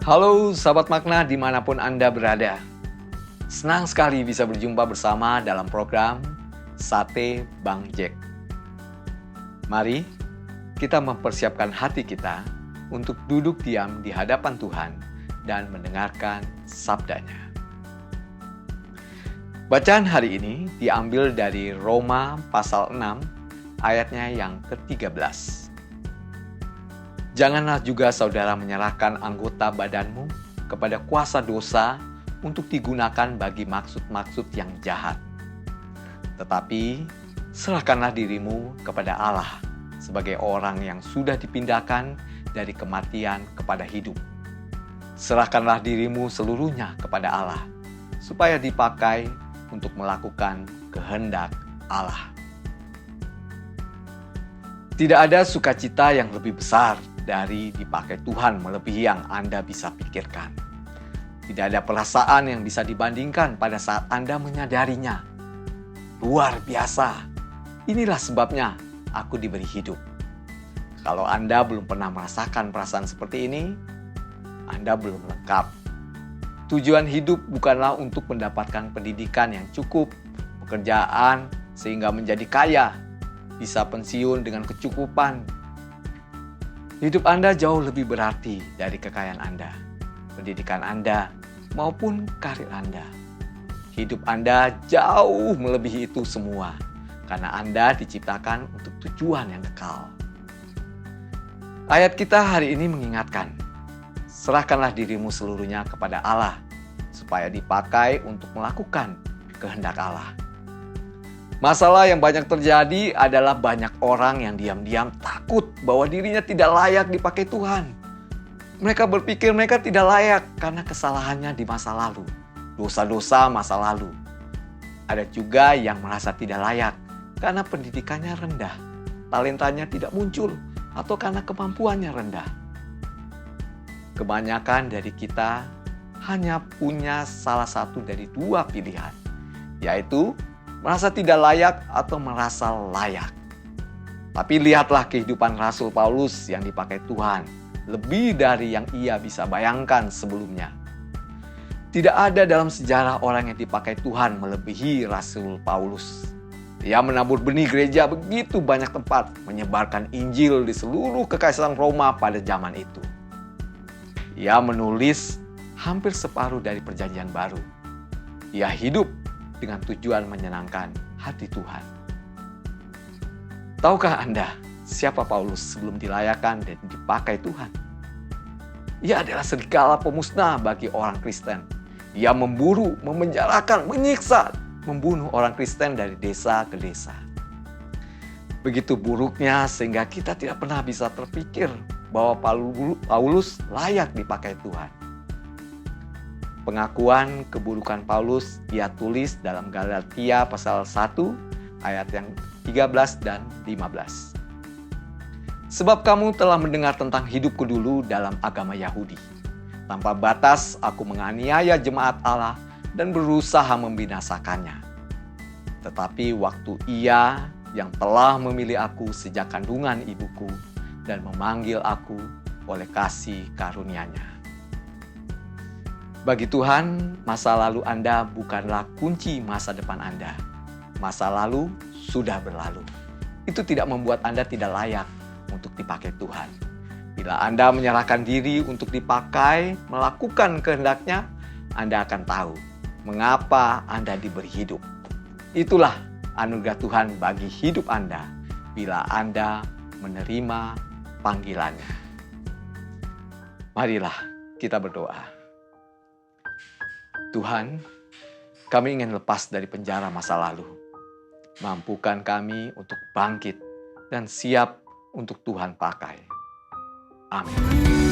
Halo sahabat makna dimanapun Anda berada. Senang sekali bisa berjumpa bersama dalam program Sate Bang Jack. Mari kita mempersiapkan hati kita untuk duduk diam di hadapan Tuhan dan mendengarkan sabdanya. Bacaan hari ini diambil dari Roma pasal 6 ayatnya yang ke-13. Janganlah juga saudara menyerahkan anggota badanmu kepada kuasa dosa untuk digunakan bagi maksud-maksud yang jahat. Tetapi serahkanlah dirimu kepada Allah sebagai orang yang sudah dipindahkan dari kematian kepada hidup. Serahkanlah dirimu seluruhnya kepada Allah, supaya dipakai untuk melakukan kehendak Allah. Tidak ada sukacita yang lebih besar dari dipakai Tuhan melebihi yang Anda bisa pikirkan. Tidak ada perasaan yang bisa dibandingkan pada saat Anda menyadarinya. Luar biasa. Inilah sebabnya aku diberi hidup. Kalau Anda belum pernah merasakan perasaan seperti ini, Anda belum lengkap. Tujuan hidup bukanlah untuk mendapatkan pendidikan yang cukup, pekerjaan sehingga menjadi kaya, bisa pensiun dengan kecukupan. Hidup Anda jauh lebih berarti dari kekayaan Anda, pendidikan Anda, maupun karir Anda. Hidup Anda jauh melebihi itu semua, karena Anda diciptakan untuk tujuan yang kekal. Ayat kita hari ini mengingatkan, serahkanlah dirimu seluruhnya kepada Allah, supaya dipakai untuk melakukan kehendak Allah. Masalah yang banyak terjadi adalah banyak orang yang diam-diam takut bahwa dirinya tidak layak dipakai Tuhan. Mereka berpikir mereka tidak layak karena kesalahannya di masa lalu, dosa-dosa masa lalu. Ada juga yang merasa tidak layak karena pendidikannya rendah, talentanya tidak muncul, atau karena kemampuannya rendah. Kebanyakan dari kita hanya punya salah satu dari dua pilihan, yaitu merasa tidak layak atau merasa layak. Tapi lihatlah kehidupan Rasul Paulus yang dipakai Tuhan, lebih dari yang ia bisa bayangkan sebelumnya. Tidak ada dalam sejarah orang yang dipakai Tuhan melebihi Rasul Paulus. Ia menabur benih gereja begitu banyak tempat, menyebarkan Injil di seluruh kekaisaran Roma pada zaman itu. Ia menulis hampir separuh dari Perjanjian Baru. Ia hidup dengan tujuan menyenangkan hati Tuhan. Tahukah Anda siapa Paulus sebelum dilayakkan dan dipakai Tuhan? Ia adalah serigala pemusnah bagi orang Kristen. Ia memburu, memenjarakan, menyiksa, membunuh orang Kristen dari desa ke desa. Begitu buruknya sehingga kita tidak pernah bisa terpikir bahwa Paulus layak dipakai Tuhan. Pengakuan keburukan Paulus ia tulis dalam Galatia pasal 1 ayat yang 13 dan 15. Sebab kamu telah mendengar tentang hidupku dulu dalam agama Yahudi. Tanpa batas aku menganiaya jemaat Allah dan berusaha membinasakannya. Tetapi waktu Ia yang telah memilih aku sejak kandungan ibuku dan memanggil aku oleh kasih karunia-Nya. Bagi Tuhan, masa lalu Anda bukanlah kunci masa depan Anda. Masa lalu sudah berlalu. Itu tidak membuat Anda tidak layak untuk dipakai Tuhan. Bila Anda menyerahkan diri untuk dipakai, melakukan kehendak-Nya, Anda akan tahu mengapa Anda diberi hidup. Itulah anugerah Tuhan bagi hidup Anda bila Anda menerima panggilannya. Marilah kita berdoa. Tuhan, kami ingin lepas dari penjara masa lalu. Mampukan kami untuk bangkit dan siap untuk Tuhan pakai. Amin.